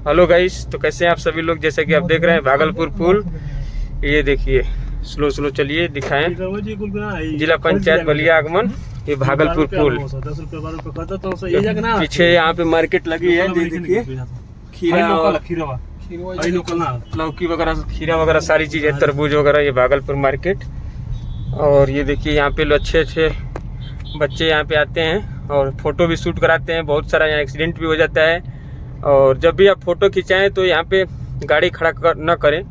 Hello guys, तो कैसे हैं आप सभी लोग। जैसे कि आप देख रहे हैं भागलपुर पुल, ये देखिए स्लो चलिए दिखाएं। जिला पंचायत बलिया आगमन, ये भागलपुर पुल। पीछे यहाँ पे मार्केट लगी है, देखिए खीरा लौकी वगैरह, खीरा वगैरह सारी चीजें, तरबूज वगैरह, ये भागलपुर मार्केट। और ये देखिए यहाँ पे अच्छे बच्चे यहाँ पे आते हैं और फोटो भी शूट कराते हैं। बहुत सारा यहाँ एक्सीडेंट भी हो जाता है। और जब भी आप फोटो खिंचाएं तो यहाँ पे गाड़ी खड़ा न करें,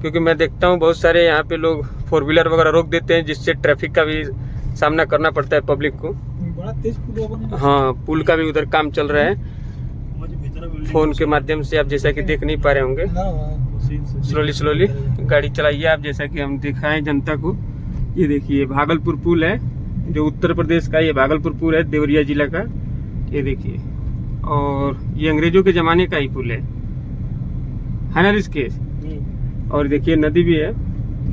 क्योंकि मैं देखता हूँ बहुत सारे यहाँ पे लोग 4 व्हीलर वगैरह रोक देते हैं, जिससे ट्रैफिक का भी सामना करना पड़ता है पब्लिक को। बड़ा तेज पुल। हाँ, पुल का भी उधर काम चल रहा है। फोन के माध्यम से आप जैसा कि देख नहीं पा रहे होंगे। स्लोली गाड़ी चलाइए आप, जैसा कि हम दिखाएं जनता को। ये देखिए भागलपुर पुल है, जो उत्तर प्रदेश का ये भागलपुर पुल है, देवरिया जिला का। ये देखिए, और ये अंग्रेजों के जमाने का ही पुल है ना ऋषिकेश। और देखिए नदी भी है,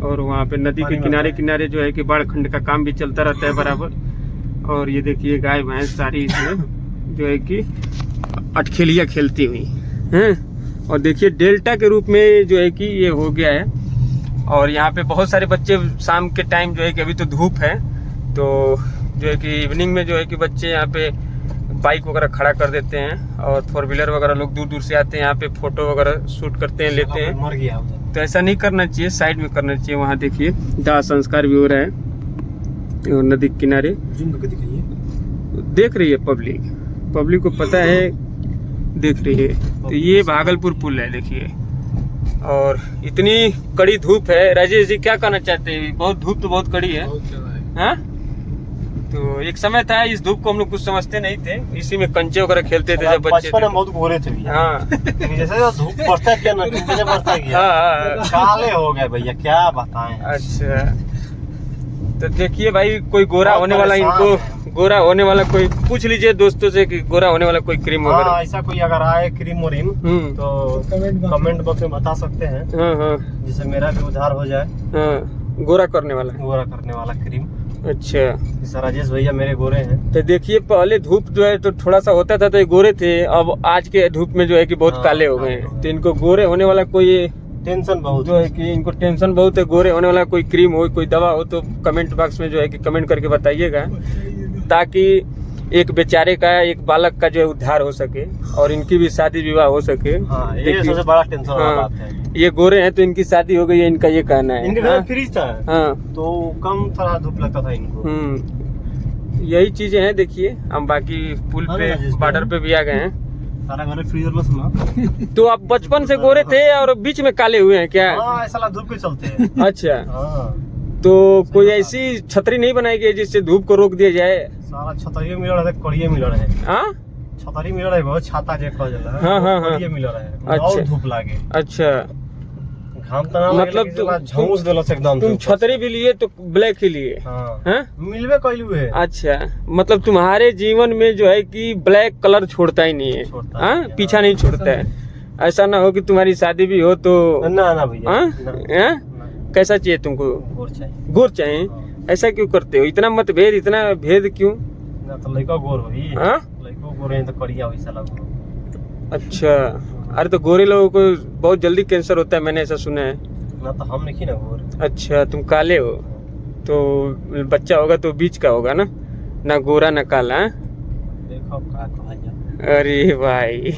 और वहाँ पे नदी के किनारे जो है कि बाढ़ खंड का काम भी चलता रहता है बराबर। और ये देखिए गाय भैंस सारी इसमें जो है कि अटखेलिया खेलती हुई हैं। और देखिए डेल्टा के रूप में जो है कि ये हो गया है। और यहाँ पे बहुत सारे बच्चे शाम के टाइम जो है कि अभी तो धूप है, तो जो है कि इवनिंग में जो है कि बच्चे यहाँ पे बाइक वगैरह खड़ा कर देते हैं, और 4 व्हीलर वगैरह लोग दूर से आते हैं, यहाँ पे फोटो वगैरह शूट करते हैं, लेते हैं। मर गया तो ऐसा नहीं करना चाहिए, साइड में करना चाहिए। वहाँ देखिए दाह संस्कार भी हो रहा है और नदी के किनारे देख रही है पब्लिक को पता है, देख रही है। तो ये भागलपुर पुल है देखिए। और इतनी कड़ी धूप है। राजेश जी क्या कहना चाहते हैं? बहुत धूप तो बहुत कड़ी है, हाँ? तो एक समय था इस धूप को हम लोग कुछ समझते नहीं थे, इसी में कंचे वगैरह खेलते थे जब बच्चे थे। बहुत गोरे थे भैया। हाँ जैसे धूप बढ़ता है क्या ना, बढ़ता है काले हो गए भैया, क्या बताएं। अच्छा, तो देखिए भाई, कोई गोरा होने वाला, इनको गोरा होने वाला कोई पूछ लीजिए दोस्तों से कि गोरा होने वाला कोई क्रीम वगैरह, ऐसा कोई अगर आए क्रीम वरीम तो कमेंट बॉक्स में बता सकते हैं। हाँ, जिससे मेरा भी उधार हो जाए। हाँ, गोरा करने वाला क्रीम। अच्छा, राजेश भैया मेरे गोरे हैं। तो देखिए पहले धूप जो है तो थोड़ा सा होता था तो ये गोरे थे, अब आज के धूप में जो है कि बहुत काले हो गए हैं। तो इनको गोरे होने वाला कोई टेंशन बहुत जो है कि इनको टेंशन बहुत है। गोरे होने वाला कोई क्रीम हो, कोई दवा हो, तो कमेंट बॉक्स में जो है कि कमेंट करके बताइएगा, ताकि एक बेचारे का, एक बालक का जो है उद्धार हो सके और इनकी भी शादी विवाह हो सके। हाँ, ये सबसे बड़ा टेंशन वाला बात है। ये गोरे हैं तो इनकी शादी हो गई है, इनका ये कहना है। इनके घर फ्रिज था, हाँ, तो कम थोड़ा धूप लगता था इनको। यही चीजें हैं। देखिए हम बाकी पुल पे बॉर्डर पे भी आ गए हैं। सारा घर फ्रीजर में सुना। तो आप बचपन से गोरे थे और बीच में काले हुए हैं क्या? हाँ, ऐसा धूप के चलते हैं। अच्छा, हाँ। तो कोई ऐसी छतरी नहीं बनाई गई जिससे धूप को रोक दिया जाए? सारा छतरी मिल रहा है, कड़िए मिल रहा है। हाँ, छतरी मिल रहा है, छाता जे कह जाला। हाँ, कड़िए मिल रहा है। अच्छा, और धूप लागे। अच्छा, घाम तना मतलब झूस देलस एकदम। तुम छतरी भी लिए तो ब्लैक ही लिए? हाँ, मिलवे कइलू है। अच्छा, मतलब तुम्हारे जीवन में जो है कि ब्लैक कलर छोड़ता ही नहीं है, हाँ, पीछा नहीं छोड़ता है। ऐसा ना हो कि तुम्हारी शादी भी हो तो ना भैया, कैसा चाहिए तुमको? गोर चाहिए। ऐसा क्यों करते हो? इतना मतभेद, इतना भेद क्यों? ना तो लड़का गोर हो, लड़का गोर है तो कड़िया वैसा लगो। अच्छा, अरे तो गोरे लोगों को बहुत जल्दी कैंसर होता है, मैंने ऐसा सुना है। ना तो हम नहीं ना गोर। अच्छा, तुम काले हो, तो बच्चा होगा तो बीच का होगा ना गोरा ना काला। देखो क्या कहा जाए। अरे भाई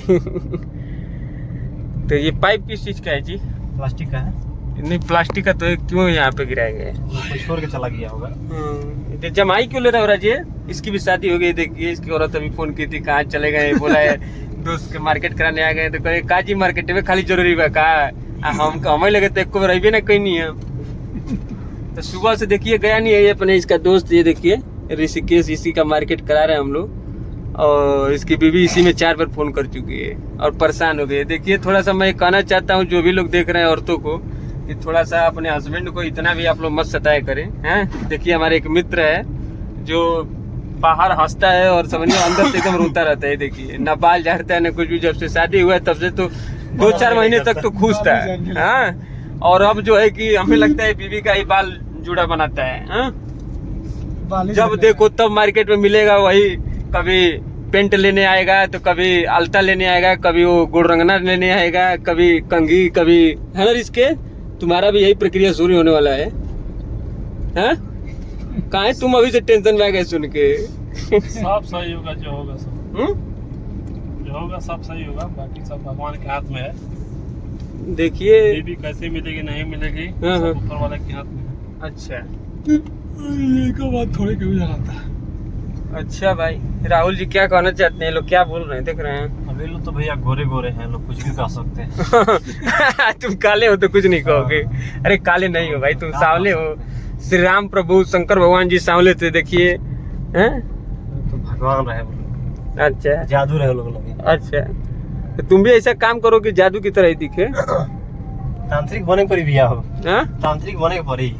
तो ये पाइप किस चीज का है जी? प्लास्टिक का है। नहीं, प्लास्टिक का तो क्यों यहाँ पे गिराया गया है? कोई छोड़ के चला गया होगा। जमाई क्यों ले रहा हो राजे? इसकी भी शादी हो गई। देखिए इसकी औरत अभी फोन की थी, कहाँ चले गए, बोला है दोस्त के मार्केट कराने आ गए। तो कहे काजी मार्केट में खाली जरूरी बा का हम हमें लगे तो एक को रही ना कहीं नहीं है। तो सुबह से देखिए गया नहीं है ये अपने इसका दोस्त। ये देखिए ऋषिकेश, इसी का मार्केट करा रहे हैं हम लोग, और इसकी बीवी इसी में 4 बार फोन कर चुकी है और परेशान हो गई है। देखिए थोड़ा सा मैं कहना चाहता हूँ जो भी लोग देख रहे हैं औरतों को, कि थोड़ा सा अपने हस्बैंड को इतना भी आप लोग मत सताया करें, हैं? देखिए हमारे एक मित्र है जो बाहर हंसता है और समझिए अंदर से एकदम रोता रहता है। देखिए ना बाल झाड़ता है ना कुछ भी। जब से शादी हुआ है तब से तो 2-4 महीने तक तो खुश था, हाँ? और अब जो है कि हमें लगता है बीवी का ही बाल जुड़ा बनाता है, हाँ? जब देखो तब मार्केट में मिलेगा वही, कभी पेंट लेने आएगा, तो कभी अलता लेने आएगा, कभी वो गुड़ रंगना लेने आएगा, कभी कंघी, कभी है ना इसके। तुम्हारा भी यही प्रक्रिया शुरू होने वाला है। हैं? कहाँ है तुम अभी से टेंशन में आ गए सुन के? सब सही होगा, जो होगा सब जो होगा सब सही होगा, बाकी सब भगवान के हाथ में है। देखिए बीवी कैसे मिलेगी नहीं मिलेगी हाँ, हाँ। सब ऊपर वाले के हाथ में है। अच्छा ये का बात थोड़ी क्यों जाता है। अच्छा भाई, राहुल जी क्या कहना चाहते हैं? लोग क्या बोल रहे हैं, देख रहे हैं? अभी लोग तो भैया गोरे गोरे हैं, लोग कुछ भी कह सकते हैं। तुम काले हो तो कुछ नहीं कहोगे। अरे काले नहीं हो भाई, तुम सांवले हो। श्री राम प्रभु शंकर भगवान जी सांवले थे, देखिए। हैं? तो भगवान रहे वो लोग, अच्छा जादू रहे वो लोग। अच्छा, तो तुम भी ऐसा काम करो कि जादू की तरह ही दिखे। तांत्रिक बने पर ही भैया हो, हाँ? तांत्रिक बने पर ही।